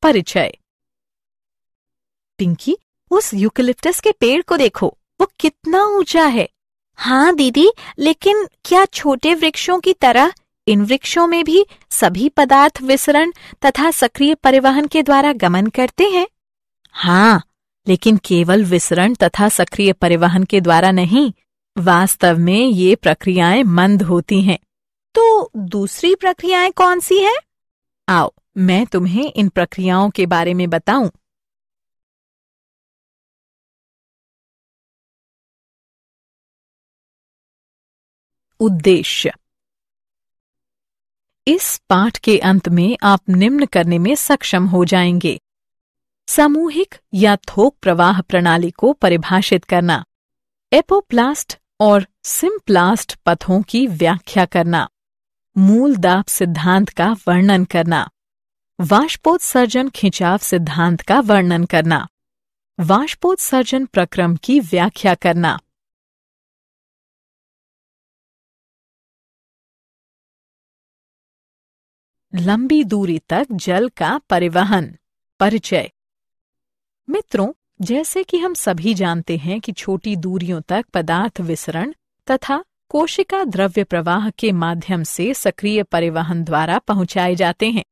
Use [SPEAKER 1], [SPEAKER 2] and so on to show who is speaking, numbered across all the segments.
[SPEAKER 1] परिचय। पिंकी, उस यूकेलिप्टस के पेड़ को देखो, वो कितना ऊंचा है।
[SPEAKER 2] हाँ दीदी, लेकिन क्या छोटे वृक्षों की तरह इन वृक्षों में भी सभी पदार्थ विसरण तथा सक्रिय परिवहन के द्वारा गमन करते हैं?
[SPEAKER 1] हाँ, लेकिन केवल विसरण तथा सक्रिय परिवहन के द्वारा नहीं, वास्तव में ये प्रक्रियाएं मंद होती हैं।
[SPEAKER 2] तो दूसरी प्रक्रियाएं कौन सी हैं?
[SPEAKER 1] आओ, मैं तुम्हें इन प्रक्रियाओं के बारे में बताऊं। उद्देश्य। इस पाठ के अंत में आप निम्न करने में सक्षम हो जाएंगे। सामूहिक या थोक प्रवाह प्रणाली को परिभाषित करना, एपोप्लास्ट और सिम्प्लास्ट पथों की व्याख्या करना, मूल दाब सिद्धांत का वर्णन करना, वाष्पोत्सर्जन खिंचाव सिद्धांत का वर्णन करना, वाष्पोत्सर्जन प्रक्रम की व्याख्या करना। लंबी दूरी तक जल का परिवहन। परिचय। मित्रों, जैसे कि हम सभी जानते हैं कि छोटी दूरियों तक पदार्थ विसरण तथा कोशिका द्रव्य प्रवाह के माध्यम से सक्रिय परिवहन द्वारा पहुंचाए जाते हैं।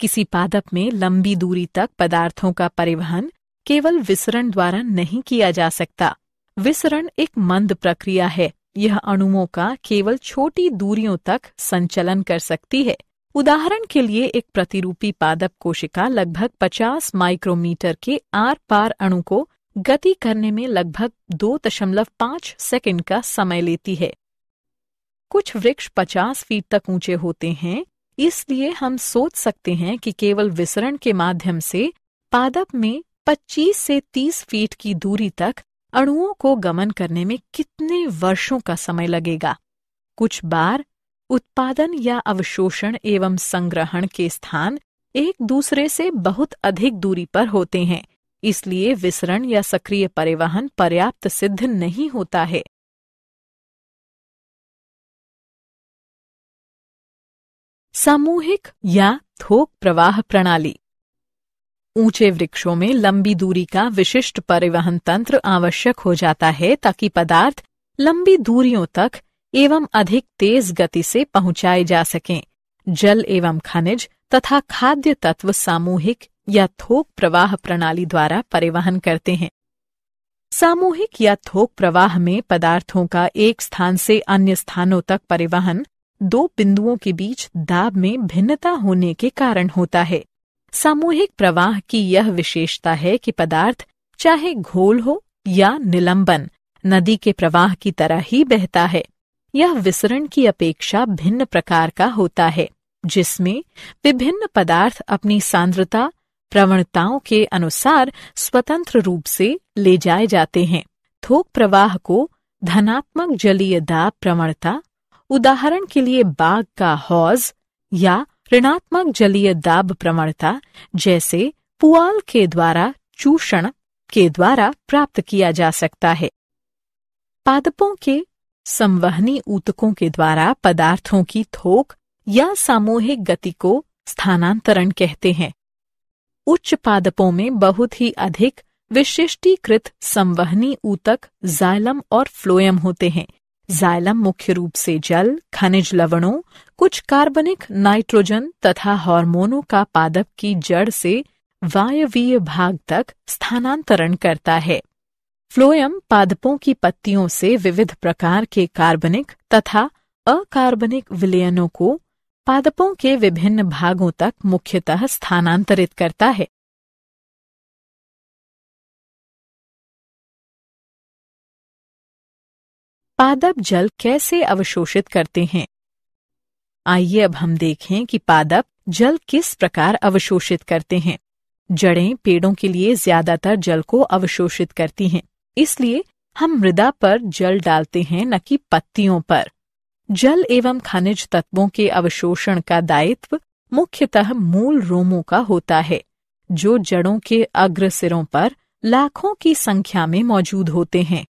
[SPEAKER 1] किसी पादप में लंबी दूरी तक पदार्थों का परिवहन केवल विसरण द्वारा नहीं किया जा सकता। विसरण एक मंद प्रक्रिया है। यह अणुओं का केवल छोटी दूरियों तक संचलन कर सकती है। उदाहरण के लिए एक प्रतिरूपी पादप कोशिका लगभग 50 माइक्रोमीटर के आर पार अणु को गति करने में लगभग 2.5 सेकंड का समय लेती है। कुछ वृक्ष 50 फीट तक ऊंचे होते हैं, इसलिए हम सोच सकते हैं कि केवल विसरण के माध्यम से पादप में 25 से 30 फीट की दूरी तक अणुओं को गमन करने में कितने वर्षों का समय लगेगा। कुछ बार उत्पादन या अवशोषण एवं संग्रहण के स्थान एक दूसरे से बहुत अधिक दूरी पर होते हैं, इसलिए विसरण या सक्रिय परिवहन पर्याप्त सिद्ध नहीं होता है। सामूहिक या थोक प्रवाह प्रणाली। ऊंचे वृक्षों में लंबी दूरी का विशिष्ट परिवहन तंत्र आवश्यक हो जाता है ताकि पदार्थ लंबी दूरियों तक एवं अधिक तेज गति से पहुंचाए जा सकें। जल एवं खनिज तथा खाद्य तत्व सामूहिक या थोक प्रवाह प्रणाली द्वारा परिवहन करते हैं। सामूहिक या थोक प्रवाह में पदार्थों का एक स्थान से अन्य स्थानों तक परिवहन दो बिंदुओं के बीच दाब में भिन्नता होने के कारण होता है। सामूहिक प्रवाह की यह विशेषता है कि पदार्थ चाहे घोल हो या निलंबन नदी के प्रवाह की तरह ही बहता है। यह विसरण की अपेक्षा भिन्न प्रकार का होता है, जिसमें विभिन्न पदार्थ अपनी सांद्रता प्रवणताओं के अनुसार स्वतंत्र रूप से ले जाए जाते हैं। थोक प्रवाह को धनात्मक जलीय दाब प्रवणता, उदाहरण के लिए बाग का हौज, या ऋणात्मक जलीय दाब प्रवणता जैसे पुआल के द्वारा चूषण के द्वारा प्राप्त किया जा सकता है। पादपों के संवहनी ऊतकों के द्वारा पदार्थों की थोक या सामूहिक गति को स्थानांतरण कहते हैं। उच्च पादपों में बहुत ही अधिक विशिष्टीकृत संवहनी ऊतक जाइलम और फ्लोएम होते हैं। जाइलम मुख्य रूप से जल, खनिज लवणों, कुछ कार्बनिक नाइट्रोजन तथा हार्मोनों का पादप की जड़ से वायवीय भाग तक स्थानांतरण करता है। फ्लोएम पादपों की पत्तियों से विविध प्रकार के कार्बनिक तथा अकार्बनिक विलयनों को पादपों के विभिन्न भागों तक मुख्यतः स्थानांतरित करता है। पादप जल कैसे अवशोषित करते हैं? आइए अब हम देखें कि पादप जल किस प्रकार अवशोषित करते हैं। जड़ें पेड़ों के लिए ज्यादातर जल को अवशोषित करती हैं, इसलिए हम मृदा पर जल डालते हैं, न कि पत्तियों पर। जल एवं खनिज तत्वों के अवशोषण का दायित्व मुख्यतः मूल रोमों का होता है, जो जड़ों के अग्र सिरों पर लाखों की संख्या में मौजूद होते हैं।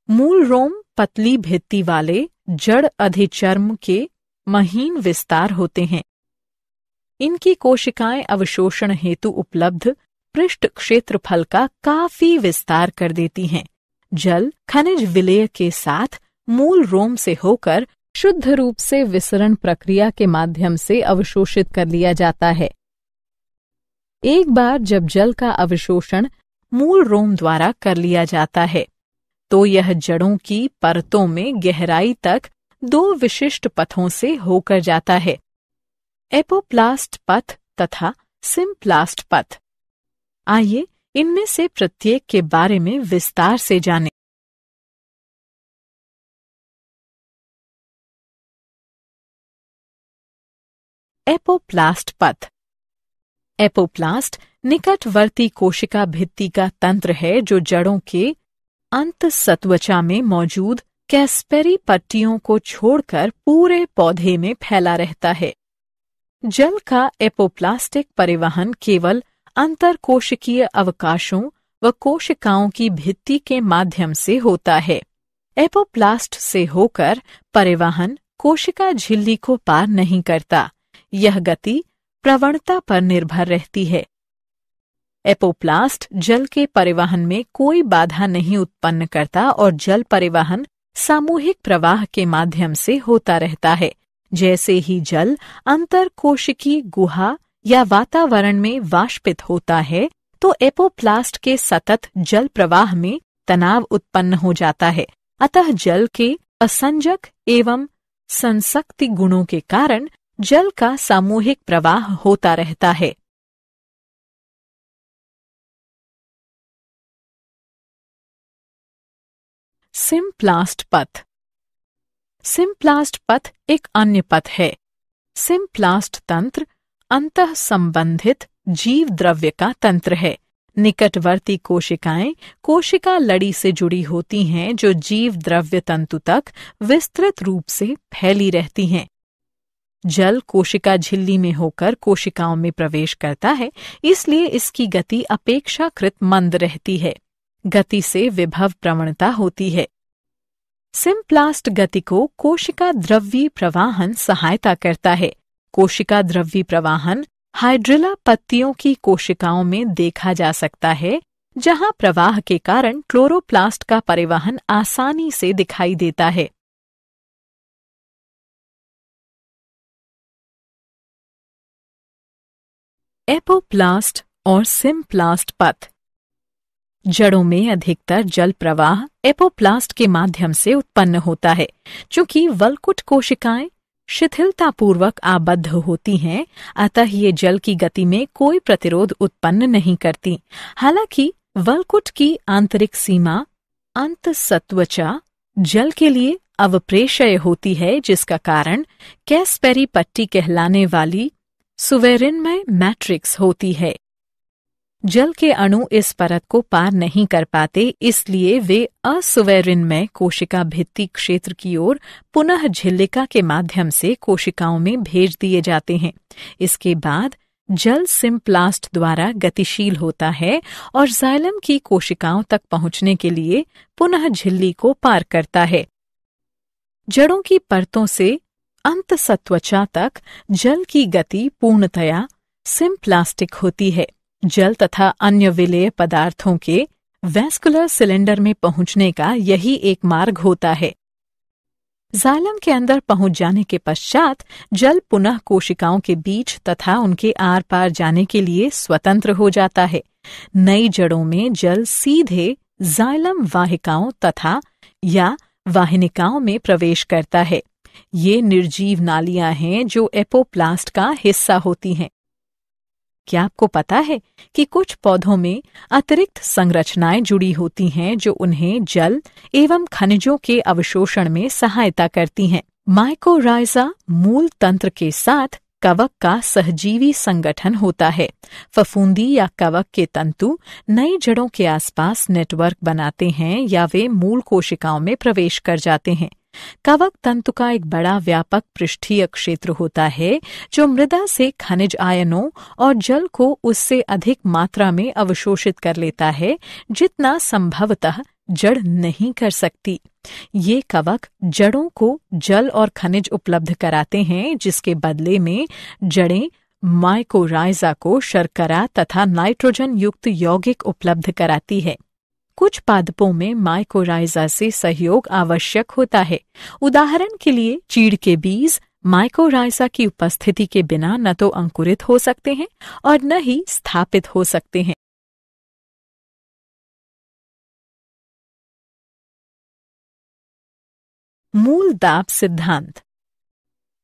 [SPEAKER 1] मूल रोम पतली भित्ति वाले जड़ अधिचर्म के महीन विस्तार होते हैं। इनकी कोशिकाएं अवशोषण हेतु उपलब्ध पृष्ठ क्षेत्रफल का काफी विस्तार कर देती हैं। जल खनिज विलय के साथ मूल रोम से होकर शुद्ध रूप से विसरण प्रक्रिया के माध्यम से अवशोषित कर लिया जाता है। एक बार जब जल का अवशोषण मूल रोम द्वारा कर लिया जाता है तो यह जड़ों की परतों में गहराई तक 2 विशिष्ट पथों से होकर जाता है, एपोप्लास्ट पथ तथा सिम्प्लास्ट पथ। आइए इनमें से प्रत्येक के बारे में विस्तार से जानें। एपोप्लास्ट पथ। एपोप्लास्ट निकटवर्ती कोशिका भित्ति का तंत्र है जो जड़ों के अंतःसत्वचा में मौजूद कैस्पेरी पट्टियों को छोड़कर पूरे पौधे में फैला रहता है। जल का एपोप्लास्टिक परिवहन केवल अंतरकोशिकीय अवकाशों व कोशिकाओं की भित्ति के माध्यम से होता है। एपोप्लास्ट से होकर परिवहन कोशिका झिल्ली को पार नहीं करता। यह गति प्रवणता पर निर्भर रहती है। एपोप्लास्ट जल के परिवहन में कोई बाधा नहीं उत्पन्न करता और जल परिवहन सामूहिक प्रवाह के माध्यम से होता रहता है। जैसे ही जल अंतरकोशिकीय गुहा या वातावरण में वाष्पित होता है तो एपोप्लास्ट के सतत जल प्रवाह में तनाव उत्पन्न हो जाता है। अतः जल के असंजक एवं संसक्ति गुणों के कारण जल का सामूहिक प्रवाह होता रहता है। सिम्प्लास्ट पथ। सिम्प्लास्ट पथ एक अन्य पथ है। सिम्प्लास्ट तंत्र अंतः संबंधित जीव द्रव्य का तंत्र है। निकटवर्ती कोशिकाएं कोशिका लड़ी से जुड़ी होती हैं जो जीव द्रव्य तंतु तक विस्तृत रूप से फैली रहती हैं। जल कोशिका झिल्ली में होकर कोशिकाओं में प्रवेश करता है, इसलिए इसकी गति अपेक्षाकृत मंद रहती है। गति से विभव प्रवणता होती है। सिम्प्लास्ट गति को कोशिका द्रव्यी प्रवाहन सहायता करता है। कोशिका द्रव्यी प्रवाहन हाइड्रिला पत्तियों की कोशिकाओं में देखा जा सकता है, जहां प्रवाह के कारण क्लोरोप्लास्ट का परिवहन आसानी से दिखाई देता है। एपोप्लास्ट और सिम्प्लास्ट पथ। जड़ों में अधिकतर जल प्रवाह एपोप्लास्ट के माध्यम से उत्पन्न होता है। चूंकि वल्कुट कोशिकाएं शिथिलतापूर्वक आबद्ध होती हैं, अतः ये जल की गति में कोई प्रतिरोध उत्पन्न नहीं करती। हालांकि वल्कुट की आंतरिक सीमा अंतःसत्वचा जल के लिए अवप्रेशय होती है, जिसका कारण कैस्पेरी पट्टी कहलाने वाली सुवेरिनमय मैट्रिक्स होती है। जल के अणु इस परत को पार नहीं कर पाते, इसलिए वे असुवेरिनमय कोशिका भित्ति क्षेत्र की ओर पुनः झिल्लिका के माध्यम से कोशिकाओं में भेज दिए जाते हैं। इसके बाद जल सिम्प्लास्ट द्वारा गतिशील होता है और जाइलम की कोशिकाओं तक पहुंचने के लिए पुनः झिल्ली को पार करता है। जड़ों की परतों से अंतःसत्वचा तक जल की गति पूर्णतया सिम्प्लास्टिक होती है। जल तथा अन्य विलेय पदार्थों के वैस्कुलर सिलेंडर में पहुंचने का यही एक मार्ग होता है। जाइलम के अंदर पहुंच जाने के पश्चात जल पुनः कोशिकाओं के बीच तथा उनके आर पार जाने के लिए स्वतंत्र हो जाता है। नई जड़ों में जल सीधे जाइलम वाहिकाओं तथा या वाहिनिकाओं में प्रवेश करता है। ये निर्जीव नालियां हैं जो एपोप्लास्ट का हिस्सा होती हैं। क्या आपको पता है कि कुछ पौधों में अतिरिक्त संरचनाएं जुड़ी होती हैं जो उन्हें जल एवं खनिजों के अवशोषण में सहायता करती हैं? माइकोराइजा मूल तंत्र के साथ कवक का सहजीवी संगठन होता है। फफूंदी या कवक के तंतु नई जड़ों के आसपास नेटवर्क बनाते हैं या वे मूल कोशिकाओं में प्रवेश कर जाते हैं। कवक तंतु का एक बड़ा व्यापक पृष्ठीय क्षेत्र होता है जो मृदा से खनिज आयनों और जल को उससे अधिक मात्रा में अवशोषित कर लेता है जितना संभवतः जड़ नहीं कर सकती। ये कवक जड़ों को जल और खनिज उपलब्ध कराते हैं, जिसके बदले में जड़ें माइकोराइजा को शर्करा तथा नाइट्रोजन युक्त यौगिक उपलब्ध कराती है। कुछ पादपों में माइकोराइजा से सहयोग आवश्यक होता है। उदाहरण के लिए चीड़ के बीज माइकोराइजा की उपस्थिति के बिना न तो अंकुरित हो सकते हैं और न ही स्थापित हो सकते हैं। मूल दाब सिद्धांत।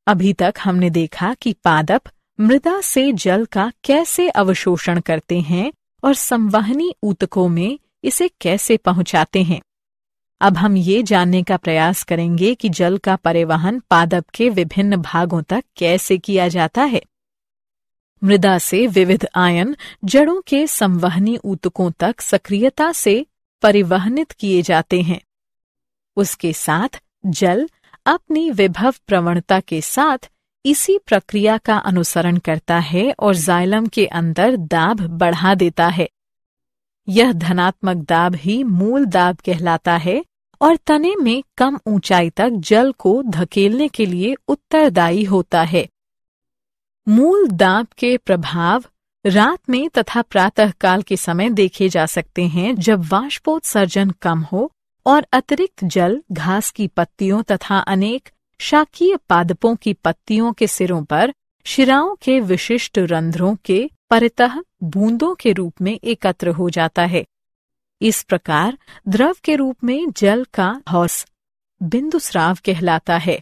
[SPEAKER 1] अभी तक हमने देखा कि पादप मृदा से जल का कैसे अवशोषण करते हैं और संवहनी ऊतकों में इसे कैसे पहुंचाते हैं। अब हम ये जानने का प्रयास करेंगे कि जल का परिवहन पादप के विभिन्न भागों तक कैसे किया जाता है। मृदा से विविध आयन जड़ों के संवहनी ऊतकों तक सक्रियता से परिवहनित किए जाते हैं। उसके साथ जल अपनी विभव प्रवणता के साथ इसी प्रक्रिया का अनुसरण करता है और जाइलम के अंदर दाब बढ़ा देता है। यह धनात्मक दाब ही मूल दाब कहलाता है और तने में कम ऊंचाई तक जल को धकेलने के लिए उत्तरदायी होता है। मूल दाब के प्रभाव रात में तथा प्रातःकाल के समय देखे जा सकते हैं, जब वाष्पोत्सर्जन कम हो और अतिरिक्त जल घास की पत्तियों तथा अनेक शाकीय पादपों की पत्तियों के सिरों पर शिराओं के विशिष्ट रंध्रों के परितः बूंदों के रूप में एकत्र हो जाता है। इस प्रकार द्रव के रूप में जल का हौस बिंदुस्राव कहलाता है।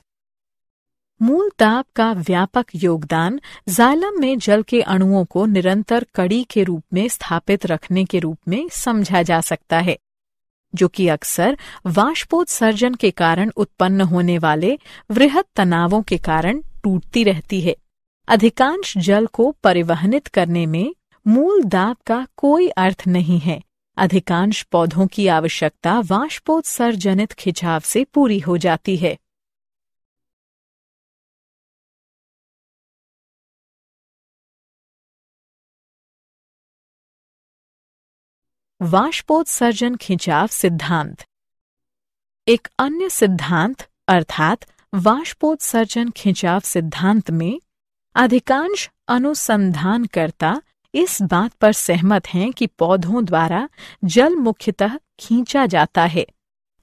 [SPEAKER 1] मूल दाब का व्यापक योगदान जाइलम में जल के अणुओं को निरंतर कड़ी के रूप में स्थापित रखने के रूप में समझा जा सकता है, जो कि अक्सर वाष्पोत्सर्जन के कारण उत्पन्न होने वाले वृहद तनावों के कारण टूटती रहती है। अधिकांश जल को परिवहनित करने में मूल दाब का कोई अर्थ नहीं है। अधिकांश पौधों की आवश्यकता वाष्पोत्सर्जनित खिंचाव से पूरी हो जाती है। वाष्पोत्सर्जन खिंचाव सिद्धांत। एक अन्य सिद्धांत अर्थात वाष्पोत्सर्जन खिंचाव सिद्धांत में अधिकांश अनुसंधानकर्ता इस बात पर सहमत हैं कि पौधों द्वारा जल मुख्यतः खींचा जाता है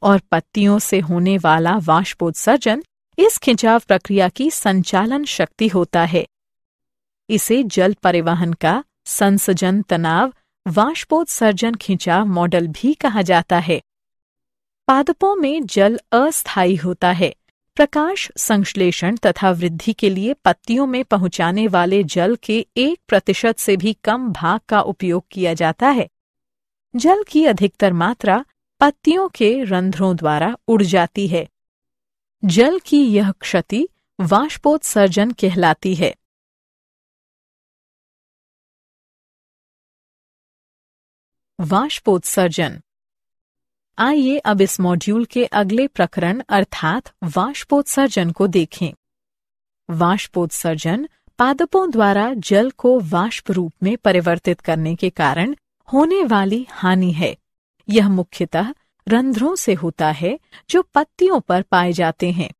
[SPEAKER 1] और पत्तियों से होने वाला वाष्पोत्सर्जन इस खिंचाव प्रक्रिया की संचालन शक्ति होता है। इसे जल परिवहन का संसर्जन तनाव वाष्पोत्सर्जन खिंचाव मॉडल भी कहा जाता है। पादपों में जल अस्थायी होता है। प्रकाश संश्लेषण तथा वृद्धि के लिए पत्तियों में पहुंचाने वाले जल के 1% से भी कम भाग का उपयोग किया जाता है। जल की अधिकतर मात्रा पत्तियों के रंध्रों द्वारा उड़ जाती है। जल की यह क्षति वाष्पोत्सर्जन कहलाती है। वाष्पोत्सर्जन। आइए अब इस मॉड्यूल के अगले प्रकरण अर्थात वाष्पोत्सर्जन को देखें। वाष्पोत्सर्जन पादपों द्वारा जल को वाष्प रूप में परिवर्तित करने के कारण होने वाली हानि है। यह मुख्यतः रंध्रों से होता है जो पत्तियों पर पाए जाते हैं।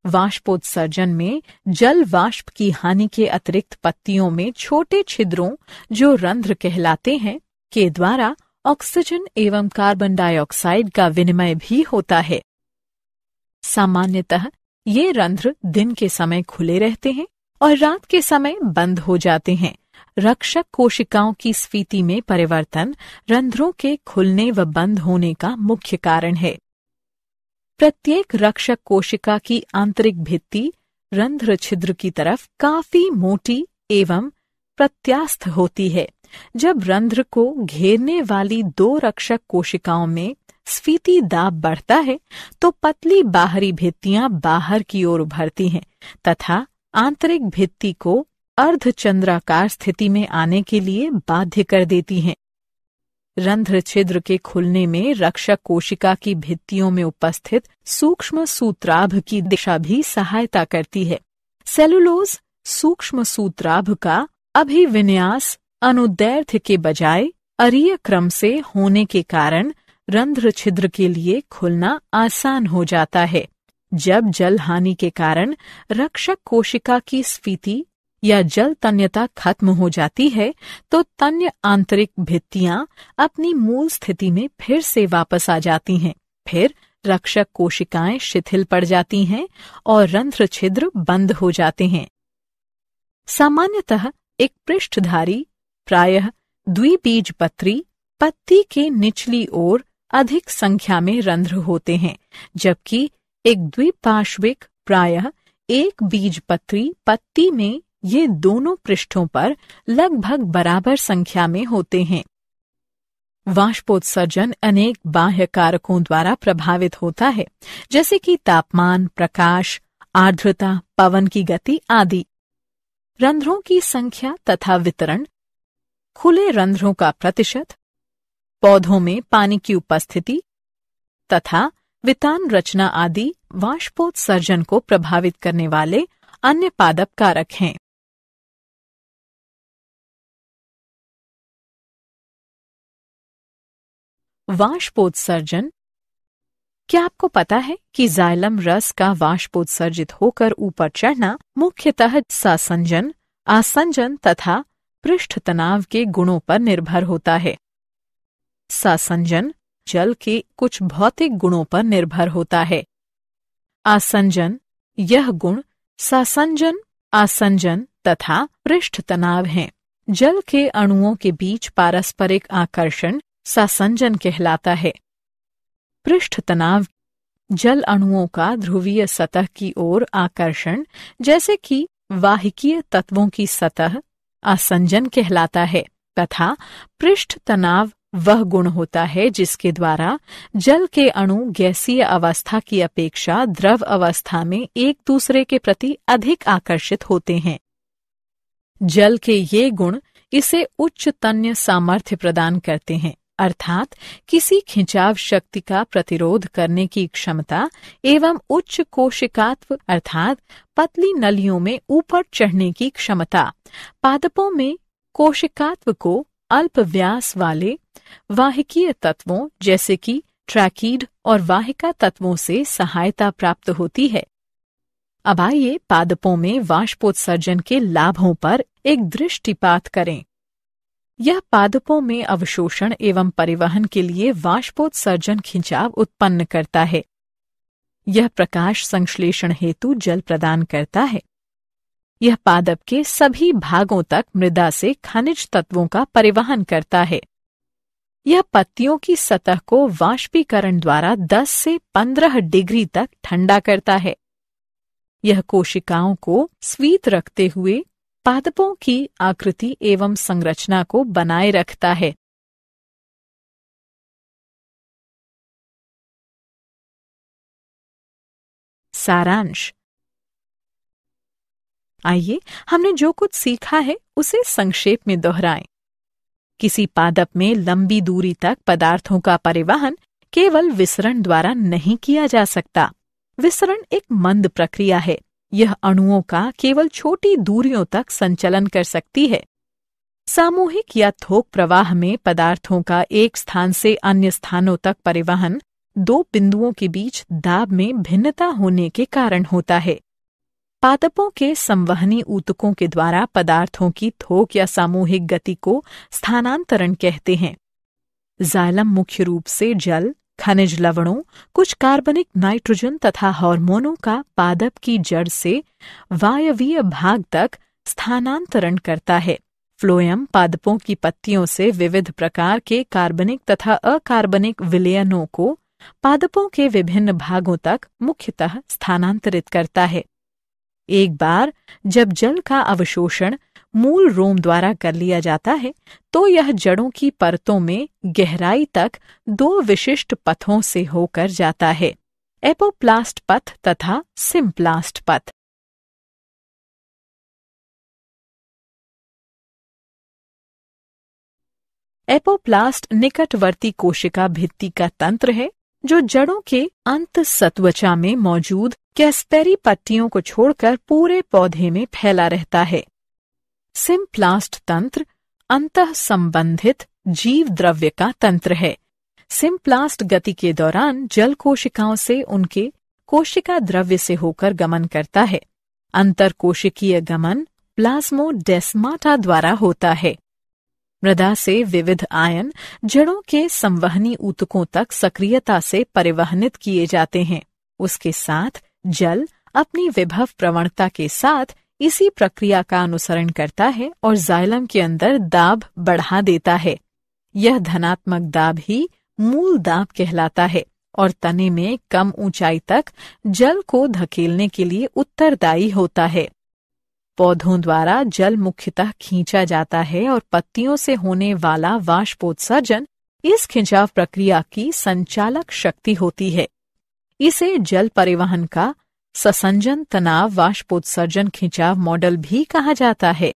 [SPEAKER 1] वाष्पोत्सर्जन में जल वाष्प की हानि के अतिरिक्त पत्तियों में छोटे छिद्रों जो रंध्र कहलाते हैं के द्वारा ऑक्सीजन एवं कार्बन डाइऑक्साइड का विनिमय भी होता है। सामान्यतः ये रंध्र दिन के समय खुले रहते हैं और रात के समय बंद हो जाते हैं। रक्षक कोशिकाओं की स्फीति में परिवर्तन रंध्रों के खुलने व बंद होने का मुख्य कारण है। प्रत्येक रक्षक कोशिका की आंतरिक भित्ति रंध्र छिद्र की तरफ काफी मोटी एवं प्रत्यास्थ होती है। जब रंध्र को घेरने वाली 2 रक्षक कोशिकाओं में स्फीति दाब बढ़ता है तो पतली बाहरी भित्तियां बाहर की ओर उभरती हैं तथा आंतरिक भित्ति को अर्धचंद्राकार स्थिति में आने के लिए बाध्य कर देती हैं। रंध्र छिद्र के खुलने में रक्षक कोशिका की भित्तियों में उपस्थित सूक्ष्म सूत्राभ की दिशा भी सहायता करती है। सेलुलोज सूक्ष्म सूत्राभ का अभिविन्यास अनुदैर्ध्य के बजाय अरीय क्रम से होने के कारण रंध्र छिद्र के लिए खुलना आसान हो जाता है। जब जल हानि के कारण रक्षक कोशिका की स्फीति या जल तन्यता खत्म हो जाती है तो तन्य आंतरिक भित्तियां अपनी मूल स्थिति में फिर से वापस आ जाती हैं। फिर रक्षक कोशिकाएं शिथिल पड़ जाती हैं और रंध्र छिद्र बंद हो जाते हैं। सामान्यतः एक पृष्ठधारी प्रायः द्विबीजपत्री पत्ती के निचली ओर अधिक संख्या में रंध्र होते हैं, जबकि एक द्विपार्श्विक प्रायः एक बीजपत्री पत्ती में ये दोनों पृष्ठों पर लगभग बराबर संख्या में होते हैं। वाष्पोत्सर्जन अनेक बाह्य कारकों द्वारा प्रभावित होता है, जैसे कि तापमान, प्रकाश, आर्द्रता, पवन की गति आदि। रंध्रों की संख्या तथा वितरण, खुले रंध्रों का प्रतिशत, पौधों में पानी की उपस्थिति तथा वितान रचना आदि वाष्पोत्सर्जन को प्रभावित करने वाले अन्य पादप कारक हैं। वाष्पोत्सर्जन। क्या आपको पता है कि जाइलम रस का वाष्पोत्सर्जित होकर ऊपर चढ़ना मुख्यतः सासंजन, आसंजन तथा पृष्ठ तनाव के गुणों पर निर्भर होता है। सासंजन जल के कुछ भौतिक गुणों पर निर्भर होता है। आसंजन, यह गुण सासंजन, आसंजन तथा पृष्ठ तनाव हैं। जल के अणुओं के बीच पारस्परिक आकर्षण सासंजन कहलाता है। पृष्ठ तनाव जल अणुओं का ध्रुवीय सतह की ओर आकर्षण, जैसे कि वाहिकीय तत्वों की सतह, आसंजन कहलाता है तथा पृष्ठ तनाव वह गुण होता है जिसके द्वारा जल के अणु गैसीय अवस्था की अपेक्षा द्रव अवस्था में एक दूसरे के प्रति अधिक आकर्षित होते हैं। जल के ये गुण इसे उच्च तन्य सामर्थ्य प्रदान करते हैं, अर्थात किसी खिंचाव शक्ति का प्रतिरोध करने की क्षमता एवं उच्च कोशिकात्व अर्थात पतली नलियों में ऊपर चढ़ने की क्षमता। पादपों में कोशिकात्व को अल्प व्यास वाले वाहिकीय तत्वों जैसे कि ट्रैकीड और वाहिका तत्वों से सहायता प्राप्त होती है। अब आइए पादपों में वाष्पोत्सर्जन के लाभों पर एक दृष्टिपात करें। यह पादपों में अवशोषण एवं परिवहन के लिए वाष्पोत्सर्जन खिंचाव उत्पन्न करता है। यह प्रकाश संश्लेषण हेतु जल प्रदान करता है। यह पादप के सभी भागों तक मृदा से खनिज तत्वों का परिवहन करता है। यह पत्तियों की सतह को वाष्पीकरण द्वारा 10 से 15 डिग्री तक ठंडा करता है। यह कोशिकाओं को स्वीत रखते हुए पादपों की आकृति एवं संरचना को बनाए रखता है। सारांश। आइए हमने जो कुछ सीखा है उसे संक्षेप में दोहराएं। किसी पादप में लंबी दूरी तक पदार्थों का परिवहन केवल विसरण द्वारा नहीं किया जा सकता। विसरण एक मंद प्रक्रिया है। यह अणुओं का केवल छोटी दूरियों तक संचलन कर सकती है। सामूहिक या थोक प्रवाह में पदार्थों का एक स्थान से अन्य स्थानों तक परिवहन दो बिंदुओं के बीच दाब में भिन्नता होने के कारण होता है। पादपों के संवहनी ऊतकों के द्वारा पदार्थों की थोक या सामूहिक गति को स्थानांतरण कहते हैं। जाइलम मुख्य रूप से जल, खनिज लवणों, कुछ कार्बनिक नाइट्रोजन तथा हार्मोनों का पादप की जड़ से वायवीय भाग तक स्थानांतरण करता है। फ्लोएम पादपों की पत्तियों से विविध प्रकार के कार्बनिक तथा अकार्बनिक विलयनों को पादपों के विभिन्न भागों तक मुख्यतः स्थानांतरित करता है। एक बार जब जल का अवशोषण मूल रोम द्वारा कर लिया जाता है तो यह जड़ों की परतों में गहराई तक दो विशिष्ट पथों से होकर जाता है, एपोप्लास्ट पथ तथा सिम्प्लास्ट पथ। एपोप्लास्ट निकटवर्ती कोशिका भित्ति का तंत्र है जो जड़ों के अंतःसत्वचा में मौजूद कैस्पेरी पट्टियों को छोड़कर पूरे पौधे में फैला रहता है। सिम्प्लास्ट तंत्र अंतः संबंधित जीव द्रव्य का तंत्र है। सिम्प्लास्ट गति के दौरान जल कोशिकाओं से उनके कोशिका द्रव्य से होकर गमन करता है। अंतरकोशिकीय गमन प्लाज्मोडेस्माटा द्वारा होता है। मृदा से विविध आयन जड़ों के संवहनी ऊतकों तक सक्रियता से परिवहनित किए जाते हैं। उसके साथ जल अपनी विभव प्रवणता के साथ इसी प्रक्रिया का अनुसरण करता है और जाइलम के अंदर दाब बढ़ा देता है। यह धनात्मक दाब ही मूल दाब कहलाता है और तने में कम ऊंचाई तक जल को धकेलने के लिए उत्तरदायी होता है। पौधों द्वारा जल मुख्यतः खींचा जाता है और पत्तियों से होने वाला वाष्पोत्सर्जन इस खिंचाव प्रक्रिया की संचालक शक्ति होती है। इसे जल परिवहन का ससंजन तनाव वाष्पोत्सर्जन खिंचाव मॉडल भी कहा जाता है।